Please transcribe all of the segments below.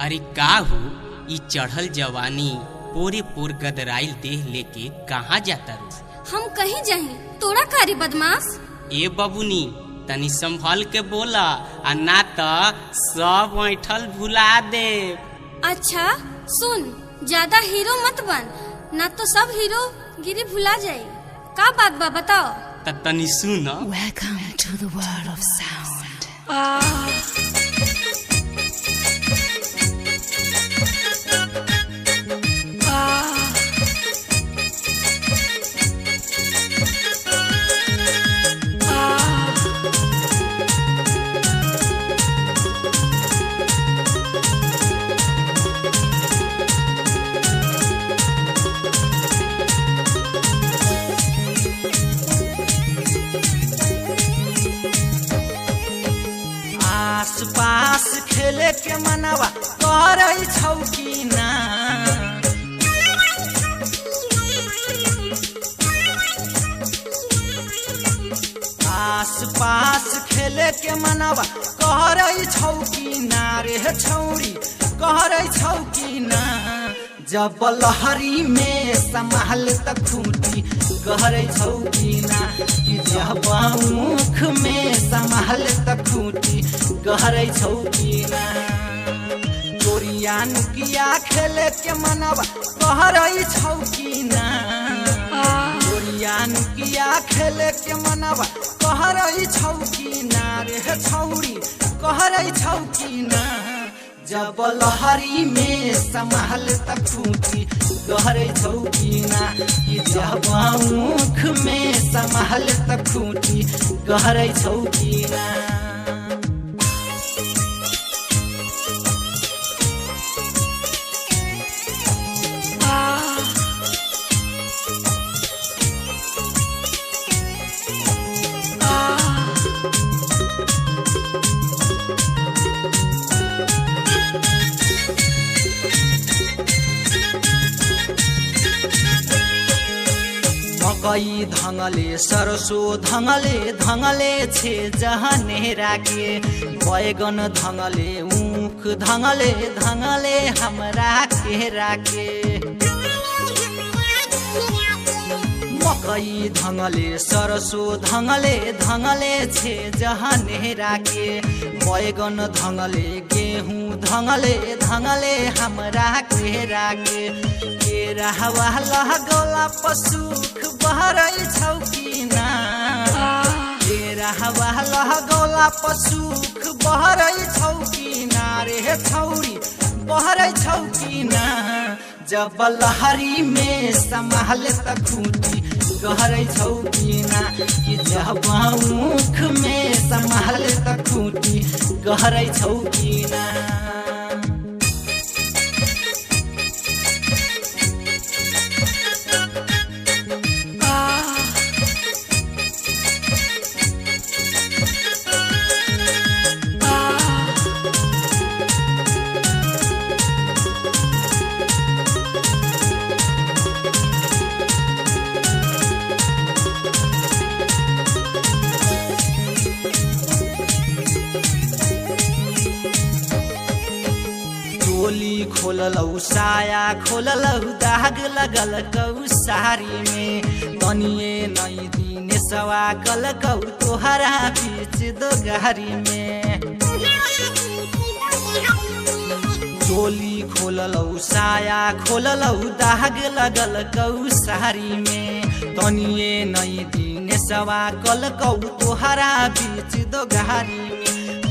अरे का हो ई चढ़ल जवानी पोरे पोर गदराइल देह लेके कहाँ जाता रू? हम कहीं जाही तोरा कारी बदमाश। ए बबुनी तनी संभल के बोला आ ना त सब ऐठल भुला दे। अच्छा सुन, ज्यादा हीरो मत बन, ना तो सब हीरो गिरी भुला जाए। का बात बा बताओ। तनी सुन। Welcome to the world of sound. आस पास खेले के मनवा करई छौ की ना? आस पास खेले के मनवा करई छौ की ना रे छौरी, करई छौ की ना? जब लहरी में संभाल तक खूटी कहरे छौ की ना? कि जब मुख में संभाल तक खूटी कहरे छौ की ना? चोरियान किया खेले के मनवा कहरे छौ की ना? चोरियान किया खेले के मनवा कहरे छौ की ना रे छौरी, कहरे छौ की ना? जब लहरी में संभाल तक खूटी गहरे छौ की ना? कि जब मुख में संभाल तक खूटी गहरे छौ की ना? मकई धंगले सरसो धंगले धंगले छे जहने राके, बैगन धंगले ऊख धंगले धंगले हमरा के राके। मकई धंगले सरसो धंगले धंगले छे जहने राके, बैगन धंगले गेहूं धंगले धंगले हमरा के राके। केरावा लगौला पशुख बहरई छौ की ना? केरावा लगौला पशुख बहरई छौ की ना रे छौरी, बहरई छौ की ना? जब लहरी में संभाल तक खूटी गहरे छौ की ना? कि जब मुख में संभाल तक खूटी गहरे छौ की ना? चोली खोललौ साया खोललौ दाग लगल कौ सारी में, तनिए नई दिन सवा कल कौ तोहरा बीच दो गारी में। चोली खोललौ साया खोललौ दाग लगल कौ सारी में, तनिए नई दिन सवा कल कौ तोहरा बीच दो गारी में।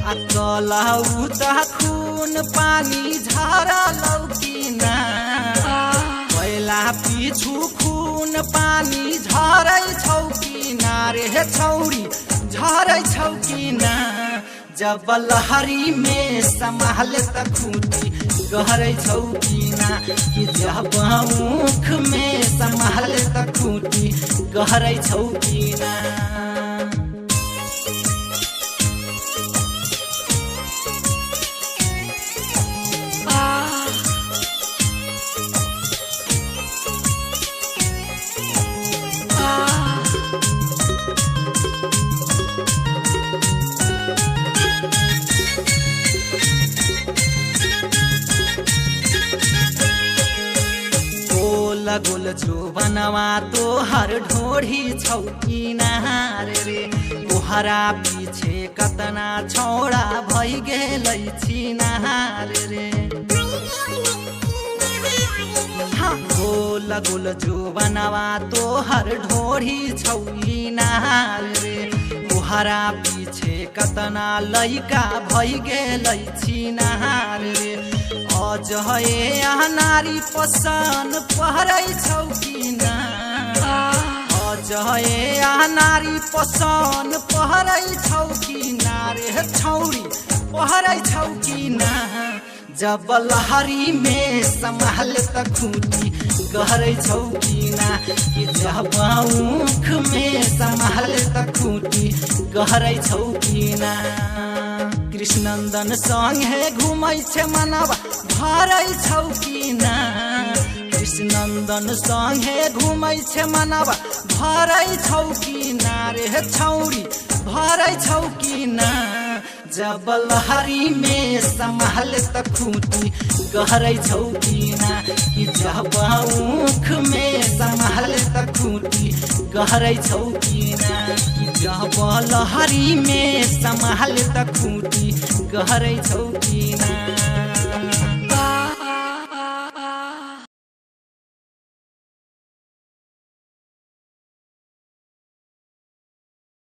अकलौ त खून पानी झरलौ की ना? पहिला पीछू खून पानी झरै छौ की ना रे छौरी, झरै छौ की ना? जब लहरी में संभाल तक खूटी गहरे छौ की ना? कि जब मुख में संभाल तक खूटी गहरे छौ की ना? गोल जो बनवा तोहर ढोढ़ी छौकी नार रे तोहरा पीछे कतना छौड़ा भई गेलै छिनार रे गोल गोल जो बनवा तोहर ढोढ़ी छौकी नार रे तोहरा पीछे कतना लइका भई गेलै छिनार रे अजहे नारी पसन पहरै छौकी ना अजहे नारी पसन पहरै छौकी ना रे छौरी पहरै छौकी ना जब लहरी में संभाल त खूटी गहरै छौकी ना कि जब ऊख में संभाल त खूटी गहरै छौकी ना कृष्णनंदन संगे घुमै छे मनवा भरै छौकी ना कृष्णनंदन संगे घुमै छे मनवा भरै छौकी ना रे छौरी भरै छौकी ना जब लहरी में संभाल त खूटी गहरै छौकी ना कि जब ऊख में संभाल त खूटी गहरै छौकी ना कि जब लहरी में संभाल त खूटी गहरै छौकी ना।